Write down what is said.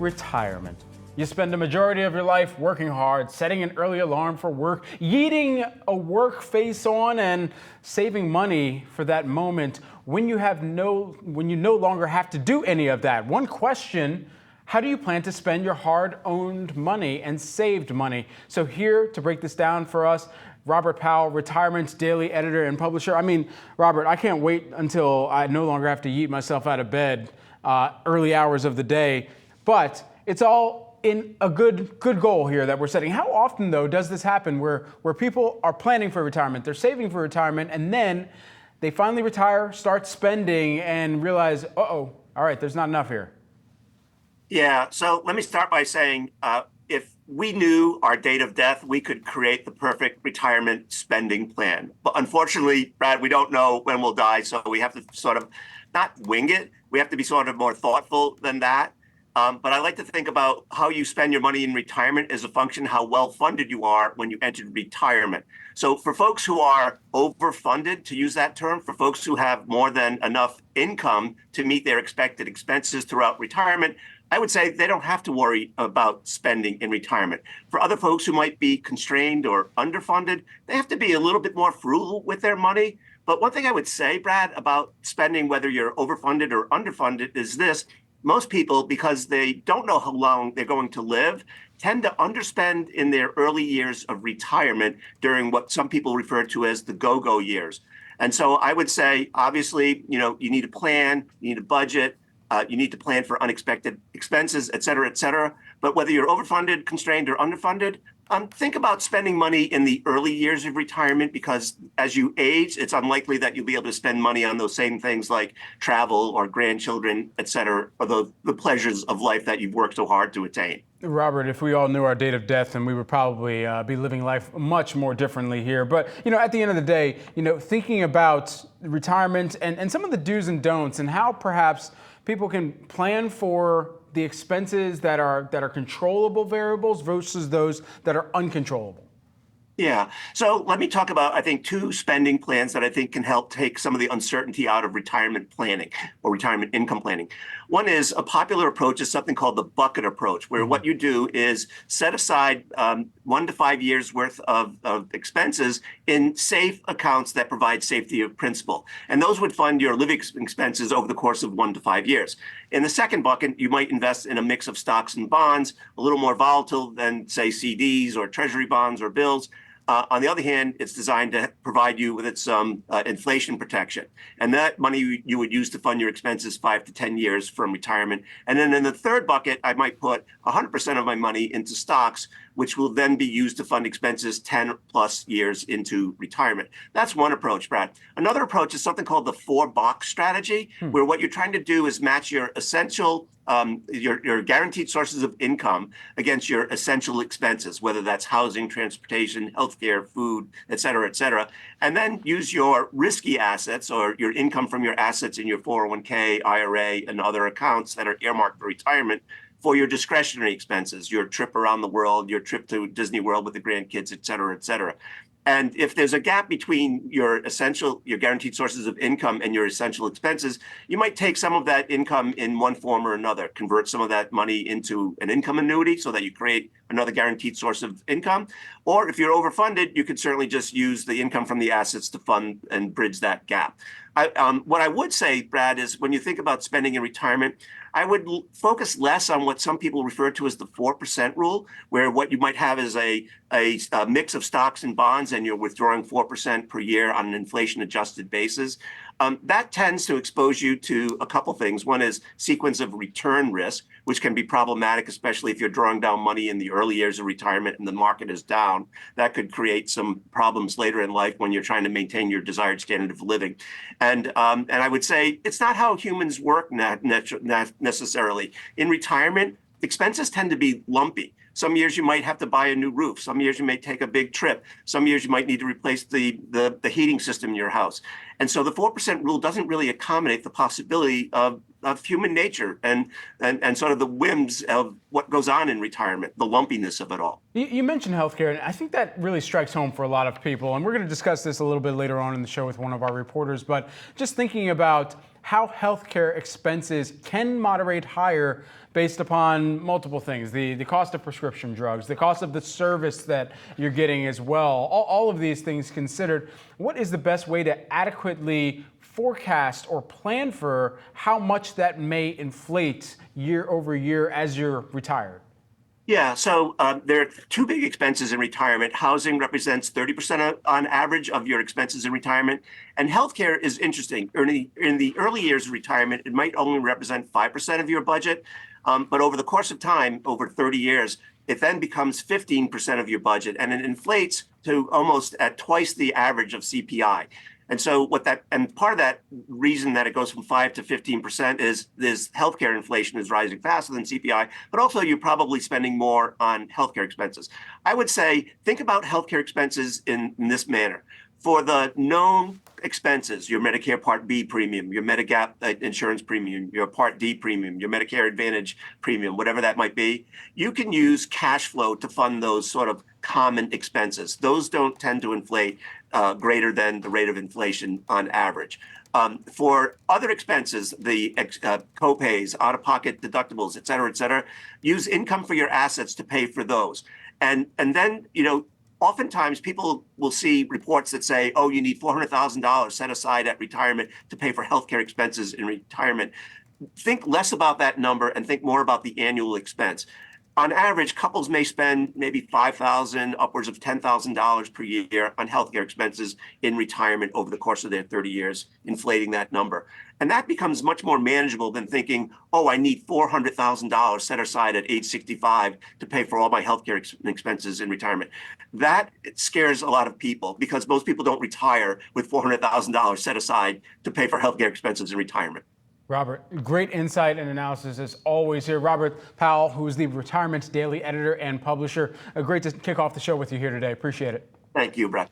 retirement. You spend the majority of your life working hard, setting an early alarm for work, yeeting a work face on, and saving money for that moment when you no longer have to do any of that. One question: how do you plan to spend your hard-earned money and saved money? So here to break this down for us, Robert Powell, Retirement's daily editor and publisher. Robert, I can't wait until I no longer have to yeet myself out of bed early hours of the day, but it's all in a good goal here that we're setting. How often, though, does this happen where people are planning for retirement, they're saving for retirement, and then they finally retire, start spending, and realize, all right, there's not enough here? Yeah, so let me start by saying, if we knew our date of death, we could create the perfect retirement spending plan. But unfortunately, Brad, we don't know when we'll die, so we have to sort of not wing it. We have to be sort of more thoughtful than that. But I like to think about how you spend your money in retirement as a function of how well funded you are when you enter retirement. So for folks who are overfunded, to use that term, for folks who have more than enough income to meet their expected expenses throughout retirement, I would say they don't have to worry about spending in retirement. For other folks who might be constrained or underfunded, they have to be a little bit more frugal with their money. But one thing I would say, Brad, about spending, whether you're overfunded or underfunded, is this: most people, because they don't know how long they're going to live, tend to underspend in their early years of retirement during what some people refer to as the go-go years. And so I would say, obviously, you need a plan, you need a budget, you need to plan for unexpected expenses, et cetera, et cetera. But whether you're overfunded, constrained, or underfunded, think about spending money in the early years of retirement, because as you age, it's unlikely that you'll be able to spend money on those same things like travel or grandchildren, et cetera, or the pleasures of life that you've worked so hard to attain. Robert, if we all knew our date of death, then we would probably be living life much more differently here. But, at the end of the day, thinking about retirement and some of the do's and don'ts and how perhaps people can plan for the expenses that are controllable variables versus those that are uncontrollable. Yeah. So let me talk about, I think, two spending plans that I think can help take some of the uncertainty out of retirement planning or retirement income planning. One is a popular approach is something called the bucket approach, where what you do is set aside 1 to 5 years worth of expenses in safe accounts that provide safety of principal. And those would fund your living expenses over the course of 1 to 5 years. In the second bucket, you might invest in a mix of stocks and bonds, a little more volatile than, say, CDs or treasury bonds or bills. On the other hand, it's designed to provide you with its inflation protection. And that money you would use to fund your expenses 5 to 10 years from retirement. And then in the third bucket, I might put 100% of my money into stocks, which will then be used to fund expenses 10 plus years into retirement. That's one approach, Brad. Another approach is something called the 4-box strategy, where what you're trying to do is match your essential your guaranteed sources of income against your essential expenses, whether that's housing, transportation, healthcare, food, et cetera, and then use your risky assets or your income from your assets in your 401k, IRA, and other accounts that are earmarked for retirement for your discretionary expenses, your trip around the world, your trip to Disney World with the grandkids, et cetera, et cetera. And if there's a gap between your guaranteed sources of income and your essential expenses, you might take some of that income in one form or another, convert some of that money into an income annuity so that you create another guaranteed source of income. Or if you're overfunded, you could certainly just use the income from the assets to fund and bridge that gap. What I would say, Brad, is when you think about spending in retirement, I would focus less on what some people refer to as the 4% rule, where what you might have is a mix of stocks and bonds, and you're withdrawing 4% per year on an inflation-adjusted basis. That tends to expose you to a couple things. One is sequence of return risk, which can be problematic, especially if you're drawing down money in the early years of retirement and the market is down. That could create some problems later in life when you're trying to maintain your desired standard of living. And I would say it's not how humans work necessarily. In retirement, expenses tend to be lumpy. Some years you might have to buy a new roof. Some years you may take a big trip. Some years you might need to replace the heating system in your house. And so the 4% rule doesn't really accommodate the possibility of human nature and sort of the whims of what goes on in retirement, the lumpiness of it all. You mentioned healthcare, and I think that really strikes home for a lot of people. And we're going to discuss this a little bit later on in the show with one of our reporters. But just thinking about how healthcare expenses can moderate higher based upon multiple things, the cost of prescription drugs, the cost of the service that you're getting as well, all of these things considered, what is the best way to adequately forecast or plan for how much that may inflate year over year as you're retired? Yeah, so there are two big expenses in retirement. Housing represents 30% on average of your expenses in retirement. And healthcare is interesting. In the early years of retirement, it might only represent 5% of your budget. But over the course of time, over 30 years, it then becomes 15% of your budget. And it inflates to almost at twice the average of CPI. And so part of that reason that it goes from 5 to 15% is this healthcare inflation is rising faster than CPI, but also you're probably spending more on healthcare expenses. I would say, think about healthcare expenses in this manner. For the known expenses, your Medicare Part B premium, your Medigap insurance premium, your Part D premium, your Medicare Advantage premium, whatever that might be, you can use cash flow to fund those sort of common expenses. Those don't tend to inflate greater than the rate of inflation on average. For other expenses, the co-pays, out-of-pocket deductibles, et cetera, use income for your assets to pay for those. And then, oftentimes people will see reports that say, oh, you need $400,000 set aside at retirement to pay for healthcare expenses in retirement. Think less about that number and think more about the annual expense. On average, couples may spend maybe $5,000, upwards of $10,000 per year on healthcare expenses in retirement over the course of their 30 years, inflating that number. And that becomes much more manageable than thinking, oh, I need $400,000 set aside at age 65 to pay for all my healthcare expenses in retirement. That scares a lot of people because most people don't retire with $400,000 set aside to pay for healthcare expenses in retirement. Robert, great insight and analysis as always here. Robert Powell, who is the Retirement Daily editor and publisher. Great to kick off the show with you here today. Appreciate it. Thank you, Brett.